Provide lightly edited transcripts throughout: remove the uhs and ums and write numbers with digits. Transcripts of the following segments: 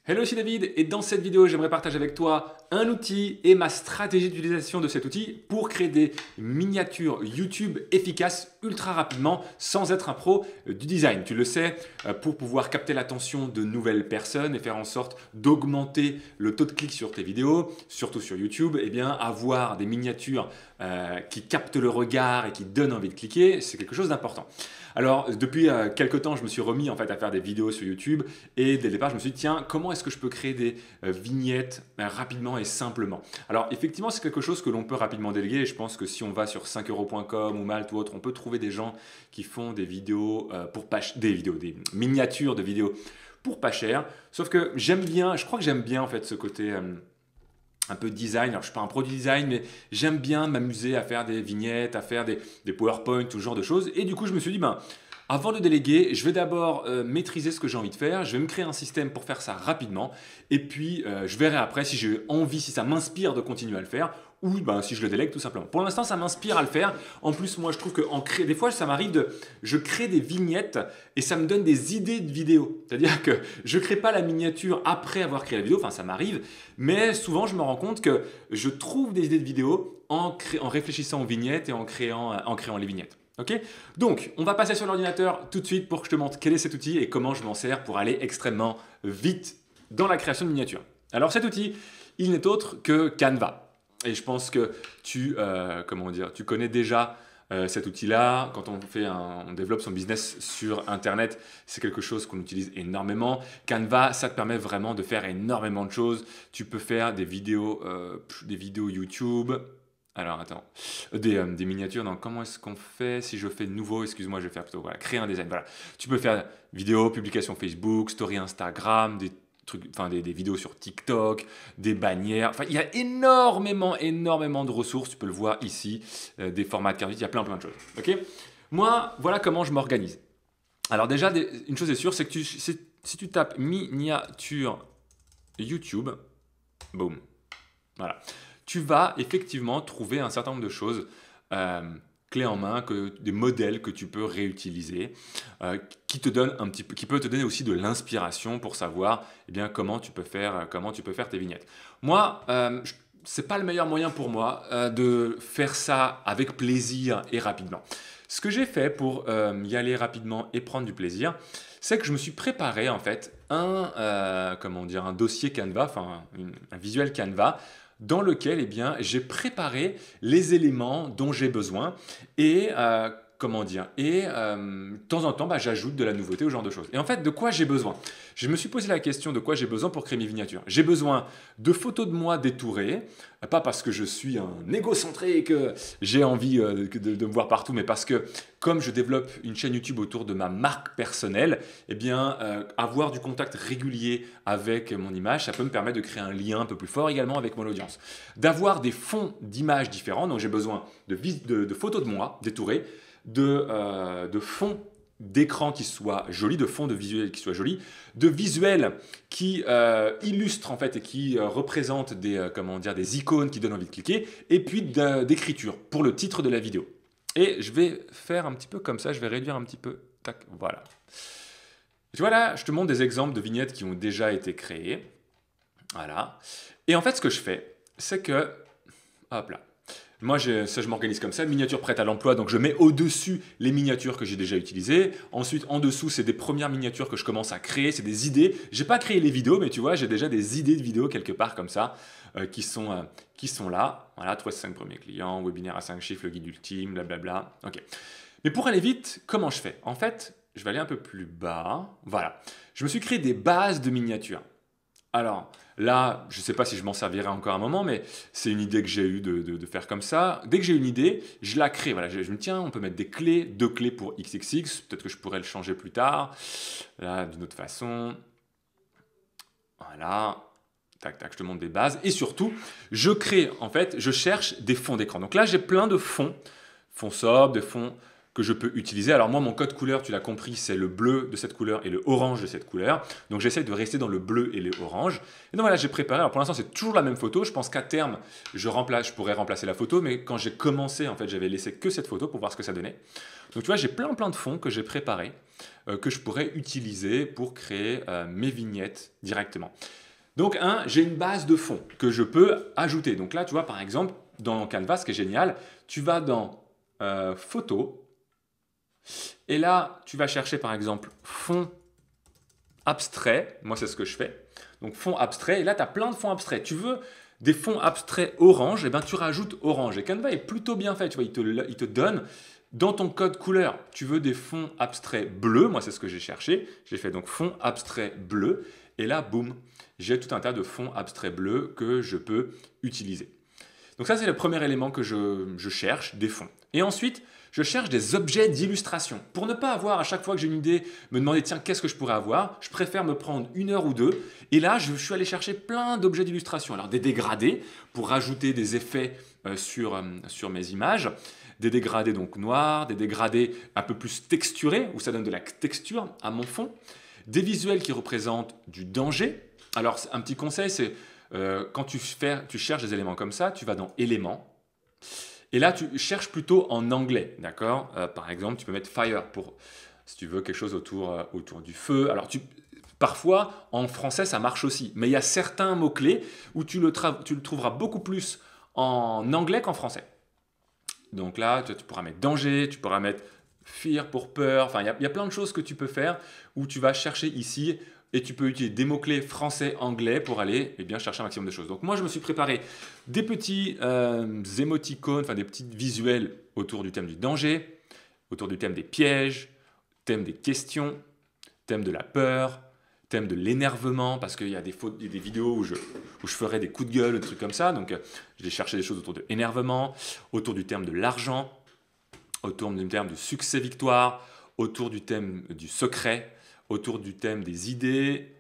Hello, c'est David et dans cette vidéo, j'aimerais partager avec toi un outil et ma stratégie d'utilisation de cet outil pour créer des miniatures YouTube efficaces ultra rapidement sans être un pro du design. Tu le sais, pour pouvoir capter l'attention de nouvelles personnes et faire en sorte d'augmenter le taux de clic sur tes vidéos, surtout sur YouTube, eh bien avoir des miniatures qui captent le regard et qui donnent envie de cliquer, c'est quelque chose d'important. Alors, depuis quelques temps, je me suis remis en fait à faire des vidéos sur YouTube et dès le départ, je me suis dit, tiens, comment est-ce que je peux créer des vignettes rapidement et simplement? Alors, effectivement, c'est quelque chose que l'on peut rapidement déléguer et je pense que si on va sur 5euros.com ou Malte ou autre, on peut trouver des gens qui font des vidéos des miniatures de vidéos pour pas cher. Sauf que j'aime bien, je crois que j'aime bien en fait ce côté un peu design. Alors, je ne suis pas un pro du design, mais j'aime bien m'amuser à faire des vignettes, à faire des PowerPoint, tout ce genre de choses. Et du coup, je me suis dit, avant de déléguer, je vais d'abord maîtriser ce que j'ai envie de faire. Je vais me créer un système pour faire ça rapidement. Et puis, je verrai après si j'ai envie, si ça m'inspire de continuer à le faire ou si je le délègue tout simplement. Pour l'instant, ça m'inspire à le faire. En plus, moi, je trouve que des fois, ça m'arrive je crée des vignettes et ça me donne des idées de vidéos. C'est-à-dire que je ne crée pas la miniature après avoir créé la vidéo. Enfin, ça m'arrive. Mais souvent, je me rends compte que je trouve des idées de vidéos en réfléchissant aux vignettes et en créant les vignettes. Ok? Donc, on va passer sur l'ordinateur tout de suite pour que je te montre quel est cet outil et comment je m'en sers pour aller extrêmement vite dans la création de miniatures. Alors, cet outil, il n'est autre que Canva. Et je pense que tu connais déjà cet outil-là. Quand on développe son business sur Internet, c'est quelque chose qu'on utilise énormément. Canva, ça te permet vraiment de faire énormément de choses. Tu peux faire des vidéos YouTube. Alors attends, des miniatures. Donc comment est-ce qu'on fait si je fais nouveau? Excuse-moi, je vais faire plutôt créer un design. Voilà. Tu peux faire vidéo, publication Facebook, story Instagram, des vidéos sur TikTok, des bannières. Enfin, il y a énormément de ressources. Tu peux le voir ici, des formats de carte. Il y a plein de choses. Ok? Moi, voilà comment je m'organise. Alors déjà, une chose est sûre, c'est que si tu tapes miniature YouTube, boum, voilà, tu vas effectivement trouver un certain nombre de choses clés en main, des modèles que tu peux réutiliser, qui peut te donner aussi de l'inspiration pour savoir comment tu peux faire tes vignettes. Moi, c'est pas le meilleur moyen pour moi de faire ça avec plaisir et rapidement. Ce que j'ai fait pour y aller rapidement et prendre du plaisir, c'est que je me suis préparé en fait un dossier Canva, un visuel Canva, dans lequel j'ai préparé les éléments dont j'ai besoin et de temps en temps, j'ajoute de la nouveauté, au genre de choses. Et en fait, de quoi j'ai besoin? Je me suis posé la question de quoi j'ai besoin pour créer mes miniatures. J'ai besoin de photos de moi détourées, pas parce que je suis un égocentré et que j'ai envie de me voir partout, mais parce que comme je développe une chaîne YouTube autour de ma marque personnelle, avoir du contact régulier avec mon image, ça peut me permettre de créer un lien un peu plus fort également avec mon audience. D'avoir des fonds d'images différents, donc j'ai besoin de photos de moi détourées, de fonds d'écran qui soient jolis, de fonds de visuels qui soient jolis, de visuels qui illustrent en fait et qui représentent des icônes qui donnent envie de cliquer, et puis d'écriture pour le titre de la vidéo. Et je vais faire un petit peu comme ça, je vais réduire un petit peu, tac, voilà. Tu vois là, je te montre des exemples de vignettes qui ont déjà été créées, voilà. Et en fait, ce que je fais, c'est que, hop là, moi, je m'organise comme ça, miniature prête à l'emploi, donc je mets au-dessus les miniatures que j'ai déjà utilisées. Ensuite, en dessous, c'est des premières miniatures que je commence à créer, c'est des idées. J'ai pas créé les vidéos, mais tu vois, j'ai déjà des idées de vidéos quelque part comme ça, qui sont là. Voilà, 5 premiers clients, webinaire à 5 chiffres, le guide ultime, blablabla. Ok. Mais pour aller vite, comment je fais? En fait, je vais aller un peu plus bas. Voilà. Je me suis créé des bases de miniatures. Alors là, je ne sais pas si je m'en servirai encore un moment, mais c'est une idée que j'ai eue de faire comme ça. Dès que j'ai une idée, je la crée. Voilà, je me dis, tiens, on peut mettre des clés, 2 clés pour XXX. Peut-être que je pourrais le changer plus tard. Là, d'une autre façon. Voilà. Tac, tac, je te montre des bases. Et surtout, je cherche des fonds d'écran. Donc là, j'ai plein de fonds. Fonds sobre, de fonds que je peux utiliser. Alors moi, mon code couleur, tu l'as compris, c'est le bleu de cette couleur et le orange de cette couleur. Donc j'essaie de rester dans le bleu et le orange. Et donc voilà, j'ai préparé. Alors pour l'instant, c'est toujours la même photo. Je pense qu'à terme, je pourrais remplacer la photo. Mais quand j'ai commencé, en fait, j'avais laissé que cette photo pour voir ce que ça donnait. Donc tu vois, j'ai plein de fonds que j'ai préparés, que je pourrais utiliser pour créer mes vignettes directement. Donc j'ai une base de fond que je peux ajouter. Donc là, tu vois, par exemple, dans Canva, ce qui est génial, tu vas dans Photos. Et là, tu vas chercher par exemple fond abstrait. Moi, c'est ce que je fais. Donc, fond abstrait. Et là, tu as plein de fonds abstraits. Tu veux des fonds abstraits orange, et bien tu rajoutes orange. Et Canva est plutôt bien fait. Tu vois, il te donne dans ton code couleur. Tu veux des fonds abstraits bleus. Moi, c'est ce que j'ai cherché. J'ai fait donc fond abstrait bleu. Et là, boum, j'ai tout un tas de fonds abstraits bleus que je peux utiliser. Donc ça, c'est le premier élément que je cherche, des fonds. Et ensuite, je cherche des objets d'illustration. Pour ne pas avoir, à chaque fois que j'ai une idée, me demander, tiens, qu'est-ce que je pourrais avoir? Je préfère me prendre 1 heure ou 2. Et là, je suis allé chercher plein d'objets d'illustration. Alors, des dégradés, pour rajouter des effets sur mes images. Des dégradés donc noirs, des dégradés un peu plus texturés, où ça donne de la texture à mon fond. Des visuels qui représentent du danger. Alors, un petit conseil, c'est quand tu cherches des éléments comme ça, tu vas dans éléments. Et là, tu cherches plutôt en anglais, d'accord? Par exemple, tu peux mettre fire pour, si tu veux, quelque chose autour du feu. Alors, parfois, en français, ça marche aussi. Mais il y a certains mots-clés où tu le trouveras beaucoup plus en anglais qu'en français. Donc là, tu pourras mettre danger, tu pourras mettre fear pour peur. Enfin, il y a plein de choses que tu peux faire où tu vas chercher ici. Et tu peux utiliser des mots-clés français, anglais pour aller chercher un maximum de choses. Donc moi, je me suis préparé des petits émoticônes, enfin des petits visuels autour du thème du danger, autour du thème des pièges, thème des questions, thème de la peur, thème de l'énervement, parce qu'il y a des vidéos où je ferai des coups de gueule, des trucs comme ça. Donc j'ai cherché des choses autour de l'énervement, autour du thème de l'argent, autour du thème du succès-victoire, autour du thème du secret, autour du thème des idées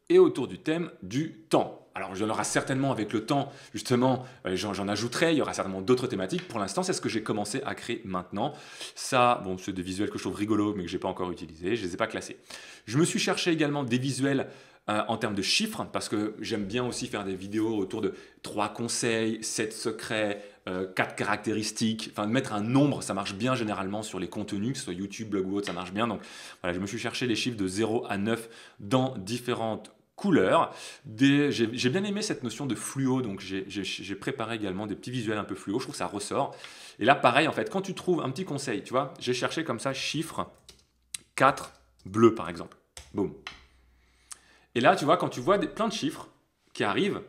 et autour du thème du temps. Alors, il y en aura certainement avec le temps, justement, j'en ajouterai, il y aura certainement d'autres thématiques. Pour l'instant, c'est ce que j'ai commencé à créer maintenant. Ça, bon, c'est des visuels que je trouve rigolos, mais que je n'ai pas encore utilisés, je ne les ai pas classés. Je me suis cherché également des visuels en termes de chiffres, parce que j'aime bien aussi faire des vidéos autour de 3 conseils, 7 secrets, 4 caractéristiques, enfin de mettre un nombre, ça marche bien généralement sur les contenus, que ce soit YouTube, blog ou autre, ça marche bien. Donc voilà, je me suis cherché les chiffres de 0 à 9 dans différentes couleurs. J'ai bien aimé cette notion de fluo, donc j'ai préparé également des petits visuels un peu fluo, je trouve que ça ressort. Et là, pareil, en fait, quand tu trouves un petit conseil, tu vois, j'ai cherché comme ça, chiffre 4 bleu par exemple. Boum. Et là, tu vois, quand tu vois plein de chiffres qui arrivent,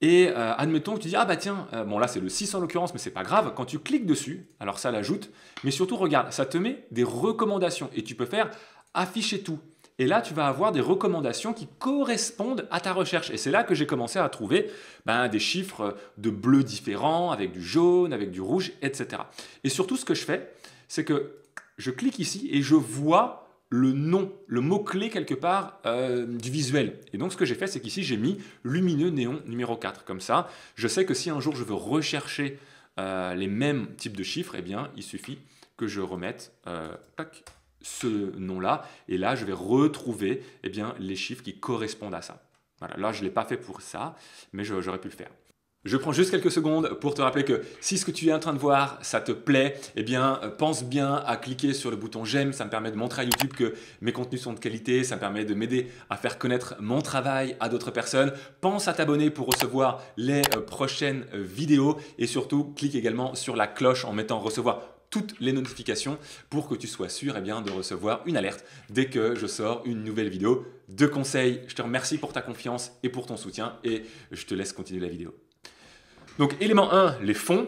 et admettons que tu dis, ah bah tiens, bon là c'est le 6 en l'occurrence, mais c'est pas grave, quand tu cliques dessus, alors ça l'ajoute, mais surtout regarde, ça te met des recommandations, et tu peux faire afficher tout. Et là, tu vas avoir des recommandations qui correspondent à ta recherche. Et c'est là que j'ai commencé à trouver des chiffres de bleu différents, avec du jaune, avec du rouge, etc. Et surtout, ce que je fais, c'est que je clique ici et je vois le nom, le mot-clé quelque part du visuel. Et donc, ce que j'ai fait, c'est qu'ici, j'ai mis lumineux néon numéro 4. Comme ça, je sais que si un jour je veux rechercher les mêmes types de chiffres, eh bien, il suffit que je remette ce nom-là. Et là, je vais retrouver les chiffres qui correspondent à ça. Voilà, là, je ne l'ai pas fait pour ça, mais j'aurais pu le faire. Je prends juste quelques secondes pour te rappeler que si ce que tu es en train de voir, ça te plaît, eh bien, pense bien à cliquer sur le bouton j'aime. Ça me permet de montrer à YouTube que mes contenus sont de qualité. Ça me permet de m'aider à faire connaître mon travail à d'autres personnes. Pense à t'abonner pour recevoir les prochaines vidéos. Et surtout, clique également sur la cloche en mettant recevoir toutes les notifications pour que tu sois sûr de recevoir une alerte dès que je sors une nouvelle vidéo de conseils. Je te remercie pour ta confiance et pour ton soutien et je te laisse continuer la vidéo. Donc, élément 1, les fonds.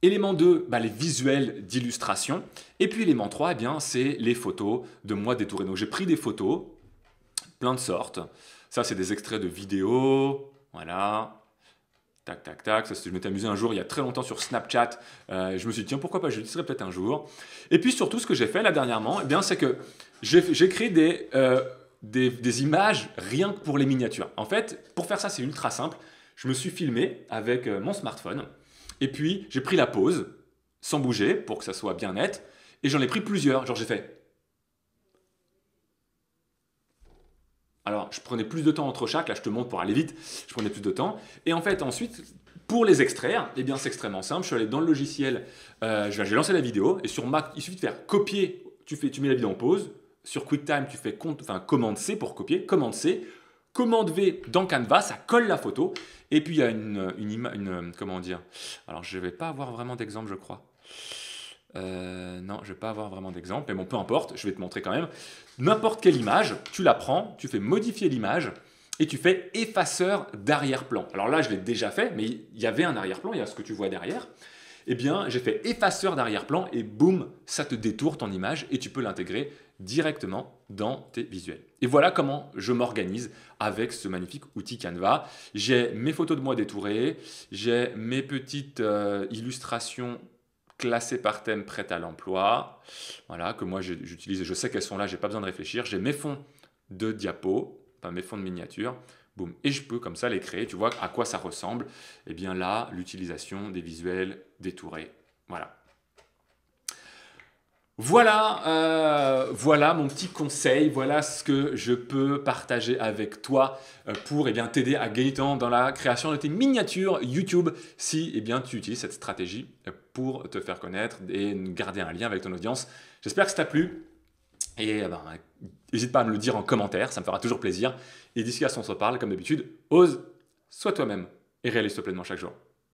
Élément 2, les visuels d'illustration. Et puis, élément 3, c'est les photos de moi détouré. Donc, j'ai pris des photos, plein de sortes. Ça, c'est des extraits de vidéos. Voilà. Tac, tac, tac. Ça, je m'étais amusé un jour, il y a très longtemps, sur Snapchat. Je me suis dit, tiens, pourquoi pas, je l'utiliserai peut-être un jour. Et puis, surtout, ce que j'ai fait là dernièrement, c'est que j'ai créé des images rien que pour les miniatures. En fait, pour faire ça, c'est ultra simple. Je me suis filmé avec mon smartphone et puis j'ai pris la pause sans bouger pour que ça soit bien net. Et j'en ai pris plusieurs. Genre j'ai fait. Alors je prenais plus de temps entre chaque. Là je te montre pour aller vite. Je prenais plus de temps. Et en fait ensuite, pour les extraire, eh bien c'est extrêmement simple. Je suis allé dans le logiciel. J'ai lancé la vidéo. Et sur Mac, il suffit de faire copier. Tu mets la vidéo en pause. Sur QuickTime, tu fais commande C pour copier. Commande C. Commande V dans Canva, ça colle la photo. Et puis il y a comment dire. Alors je ne vais pas avoir vraiment d'exemple, je crois. Non, je ne vais pas avoir vraiment d'exemple, mais bon, peu importe, je vais te montrer quand même. N'importe quelle image, tu la prends, tu fais modifier l'image et tu fais effaceur d'arrière-plan. Alors là, je l'ai déjà fait, mais il y avait un arrière-plan, il y a ce que tu vois derrière. Eh bien, j'ai fait effaceur d'arrière-plan et boum, ça te détourne ton image et tu peux l'intégrer directement dans tes visuels. Et voilà comment je m'organise avec ce magnifique outil Canva. J'ai mes photos de moi détourées, j'ai mes petites illustrations classées par thème prêtes à l'emploi, voilà, que moi j'utilise et je sais qu'elles sont là, j'ai pas besoin de réfléchir. J'ai mes fonds de diapos, enfin mes fonds de miniatures, boum, et je peux comme ça les créer. Tu vois à quoi ça ressemble? Eh bien là, l'utilisation des visuels détourés, voilà. Voilà mon petit conseil, voilà ce que je peux partager avec toi pour t'aider à gagner du temps dans la création de tes miniatures YouTube si tu utilises cette stratégie pour te faire connaître et garder un lien avec ton audience. J'espère que ça t'a plu et n'hésite pas à me le dire en commentaire, ça me fera toujours plaisir. Et d'ici là, si on se reparle, comme d'habitude, ose, sois toi-même et réalise-toi pleinement chaque jour.